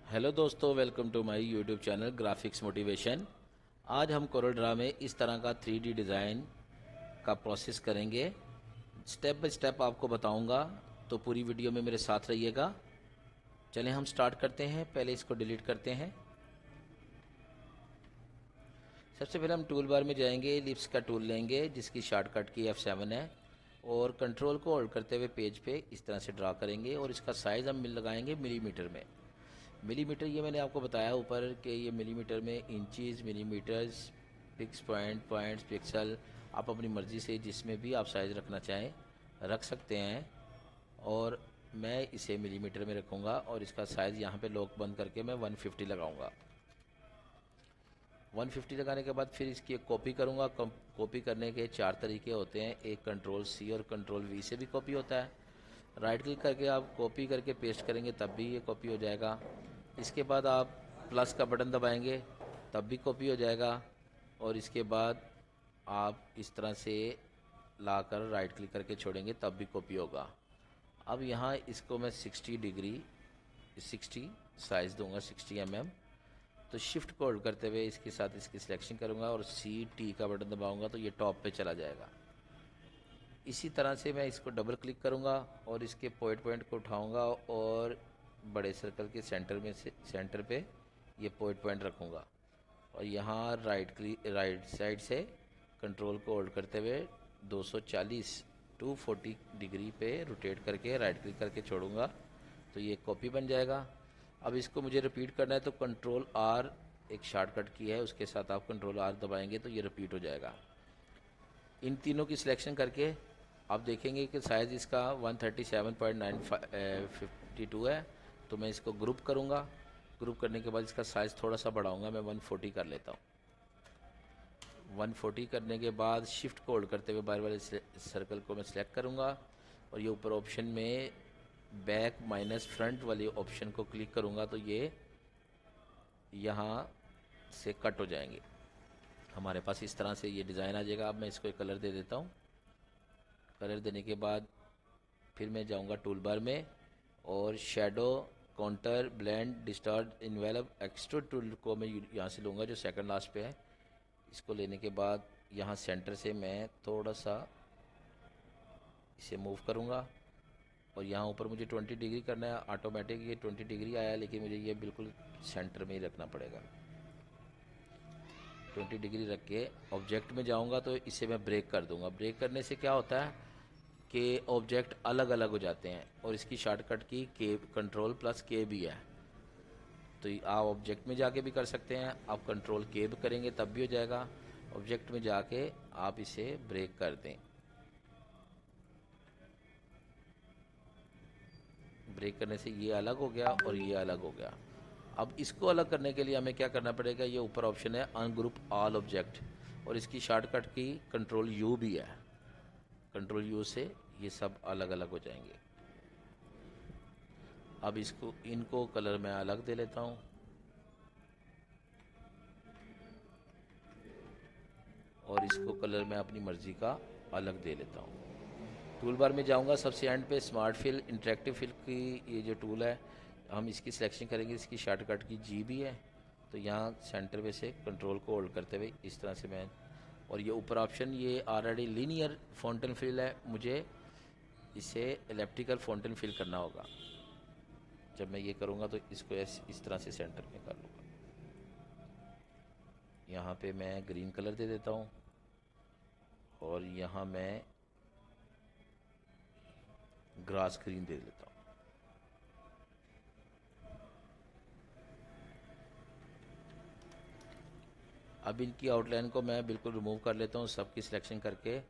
Hello दोस्तों, welcome to my YouTube channel graphics motivation. आज हम कोरल ड्रा में इस तरह का 3D डिज़ाइन का प्रोसेस करेंगे। स्टेप बाय स्टेप आपको बताऊंगा, तो पूरी वीडियो में मेरे साथ रहिएगा। चलें हम स्टार्ट करते हैं। पहले इसको डिलीट करते हैं। सबसे पहले हम टूल बार में जाएंगे, एलिप्स का टूल लेंगे जिसकी शॉर्टकट की F7 है, और कंट्रोल को होल्ड करते हुए पेज पे इस तरह से ड्रा करेंगे। और इसका साइज़ हम लगाएंगे मिलीमीटर में। मिलीमीटर ये मैंने आपको बताया ऊपर कि ये मिलीमीटर में inches, millimetres, picas, points, pixels, आप अपनी मर्ज़ी से जिसमें भी आप साइज़ रखना चाहें रख सकते हैं। और मैं इसे मिलीमीटर में रखूँगा और इसका साइज़ यहाँ पे लॉक बंद करके मैं 150 लगाऊँगा। 150 लगाने के बाद फिर इसकी एक कॉपी करूँगा। कॉपी करने के 4 तरीके होते हैं। एक कंट्रोल C और कंट्रोल V से भी कॉपी होता है। राइट क्लिक करके आप कॉपी करके पेस्ट करेंगे तब भी ये कॉपी हो जाएगा। इसके बाद आप प्लस का बटन दबाएंगे तब भी कॉपी हो जाएगा। और इसके बाद आप इस तरह से लाकर राइट क्लिक करके छोड़ेंगे तब भी कॉपी होगा। अब यहाँ इसको मैं 60 साइज़ दूंगा, 60 mm। तो शिफ्ट को होल्ड करते हुए इसके साथ इसकी सिलेक्शन करूँगा और CT का बटन दबाऊँगा तो ये टॉप पे चला जाएगा। इसी तरह से मैं इसको डबल क्लिक करूँगा और इसके पॉइंट को उठाऊँगा और बड़े सर्कल के सेंटर पे ये पॉइंट रखूँगा। और यहाँ राइट साइड से कंट्रोल को होल्ड करते हुए 240 डिग्री पे रोटेट करके राइट क्लिक करके छोड़ूंगा तो ये कॉपी बन जाएगा। अब इसको मुझे रिपीट करना है तो कंट्रोल R एक शॉर्टकट की है, उसके साथ आप कंट्रोल R दबाएंगे तो ये रिपीट हो जाएगा। इन तीनों की सिलेक्शन करके आप देखेंगे कि साइज़ इसका 137.952 है। तो मैं इसको ग्रुप करूँगा। ग्रुप करने के बाद इसका साइज़ थोड़ा सा बढ़ाऊँगा, मैं 140 कर लेता हूँ। 140 करने के बाद शिफ्ट को होल्ड करते हुए बार बार सर्कल को मैं सिलेक्ट करूँगा और ये ऊपर ऑप्शन में बैक माइनस फ्रंट वाले ऑप्शन को क्लिक करूँगा तो ये यहाँ से कट हो जाएंगे। हमारे पास इस तरह से ये डिज़ाइन आ जाएगा। अब मैं इसको एक कलर दे देता हूँ। कलर देने के बाद फिर मैं जाऊँगा टूल बार में और shadow, counter, blend, distort, envelope, extrude tool को मैं यहाँ से लूँगा जो सेकंड लास्ट पे है। इसको लेने के बाद यहाँ सेंटर से मैं थोड़ा सा इसे मूव करूँगा और यहाँ ऊपर मुझे 20 डिग्री करना है। ऑटोमेटिक ये 20 डिग्री आया, लेकिन मुझे ये बिल्कुल सेंटर में ही रखना पड़ेगा। 20 डिग्री रख के ऑब्जेक्ट में जाऊँगा तो इसे मैं ब्रेक कर दूँगा। ब्रेक करने से क्या होता है कि ऑब्जेक्ट अलग अलग हो जाते हैं और इसकी शॉर्टकट की कंट्रोल प्लस K भी है। तो आप ऑब्जेक्ट में जाके भी कर सकते हैं, आप कंट्रोल K भी करेंगे तब भी हो जाएगा। ऑब्जेक्ट में जाके आप इसे ब्रेक कर दें। ब्रेक करने से ये अलग हो गया और ये अलग हो गया। अब इसको अलग करने के लिए हमें क्या करना पड़ेगा, ये ऊपर ऑप्शन है अनग्रुप ऑल ऑब्जेक्ट और इसकी शॉर्टकट की कंट्रोल U भी है। कंट्रोल U से ये सब अलग अलग हो जाएंगे। अब इनको कलर मैं अलग दे लेता हूँ और इसको कलर मैं अपनी मर्ज़ी का अलग दे लेता हूँ। टूल बार में जाऊँगा, सबसे एंड पे स्मार्ट फिल, इंटरेक्टिव फिल की ये जो टूल है हम इसकी सिलेक्शन करेंगे। इसकी शॉर्टकट की G भी है। तो यहाँ सेंटर में से कंट्रोल को होल्ड करते हुए इस तरह से मैं, और ये ऊपर ऑप्शन ये ऑलरेडी लीनियर फाउंटेन फिल है, मुझे इसे एलिप्टिकल फाउंटेन फिल करना होगा। जब मैं ये करूँगा तो इसको इस तरह से सेंटर में कर लूँगा। यहाँ पे मैं ग्रीन कलर दे देता हूँ और यहाँ मैं ग्रास ग्रीन दे देता हूँ। अब इनकी आउटलाइन को मैं बिल्कुल रिमूव कर लेता हूँ सबकी सिलेक्शन करके।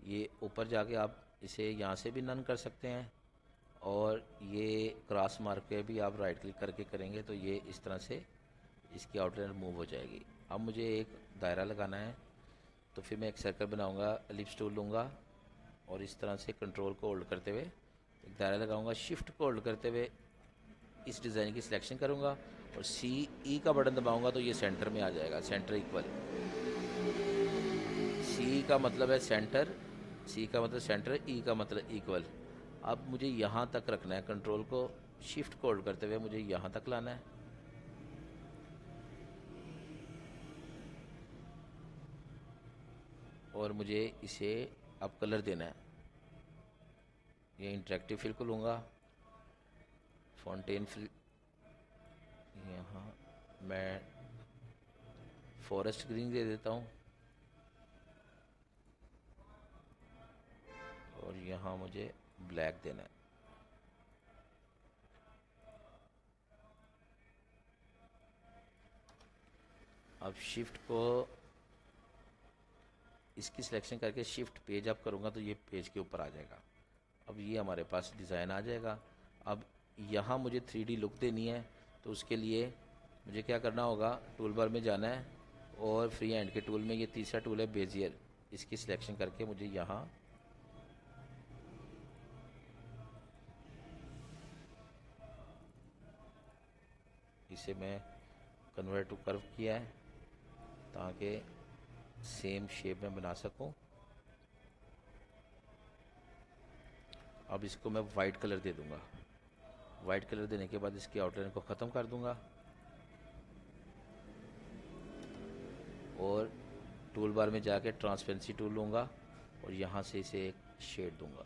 ये ऊपर जाके आप इसे यहाँ से भी नन कर सकते हैं और ये क्रॉस मार्क पे भी आप राइट क्लिक करके करेंगे तो ये इस तरह से इसकी आउटलाइन रिमूव हो जाएगी। अब मुझे एक दायरा लगाना है तो फिर मैं एक सर्कल बनाऊंगा, एलिप्स टूल लूँगा और इस तरह से कंट्रोल को होल्ड करते हुए एक दायरा लगाऊंगा। शिफ्ट को होल्ड करते हुए इस डिज़ाइन की सिलेक्शन करूँगा और CE का बटन दबाऊंगा तो ये सेंटर में आ जाएगा। सेंटर इक्वल, C का मतलब है सेंटर, C का मतलब सेंटर, E का मतलब इक्वल। अब मुझे यहाँ तक रखना है। कंट्रोल को शिफ्ट को होल्ड करते हुए मुझे यहाँ तक लाना है और मुझे इसे अब कलर देना है। ये इंटरेक्टिव फिल को लूँगा, फाउंटेन फिल, यहाँ मैं फॉरेस्ट ग्रीन दे देता हूँ और यहाँ मुझे ब्लैक देना है। अब शिफ्ट को इसकी सिलेक्शन करके शिफ्ट पेज अप करूँगा तो ये पेज के ऊपर आ जाएगा। अब ये हमारे पास डिज़ाइन आ जाएगा। अब यहाँ मुझे 3D लुक देनी है, तो उसके लिए मुझे क्या करना होगा, टूल बार में जाना है और फ्री हैंड के टूल में ये तीसरा टूल है बेजियर, इसकी सिलेक्शन करके मुझे यहाँ इसे मैं कन्वर्ट टू कर्व किया है ताकि सेम शेप में बना सकूं। अब इसको मैं वाइट कलर दे दूंगा। वाइट कलर देने के बाद इसकी आउटलाइन को ख़त्म कर दूंगा और टूल बार में जाके ट्रांसपेरेंसी टूल लूँगा और यहाँ से इसे एक शेड दूंगा।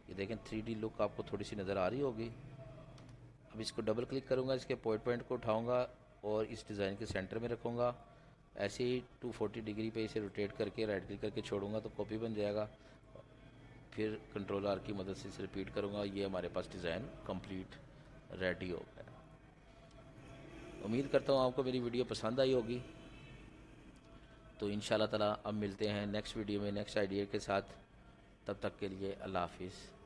ये देखें 3D लुक आपको थोड़ी सी नज़र आ रही होगी। अब इसको डबल क्लिक करूँगा, इसके पॉइंट को उठाऊँगा और इस डिज़ाइन के सेंटर में रखूँगा। ऐसे ही 240 डिग्री पे इसे रोटेट करके राइट क्लिक करके छोड़ूंगा तो कॉपी बन जाएगा। फिर कंट्रोल आर की मदद से इसे रिपीट करूँगा। ये हमारे पास डिज़ाइन कंप्लीट रेडी हो गया। उम्मीद करता हूँ आपको मेरी वीडियो पसंद आई होगी। तो इंशाल्लाह ताला अब मिलते हैं नेक्स्ट वीडियो में नेक्स्ट आइडिया के साथ। तब तक के लिए अल्लाह हाफिज़।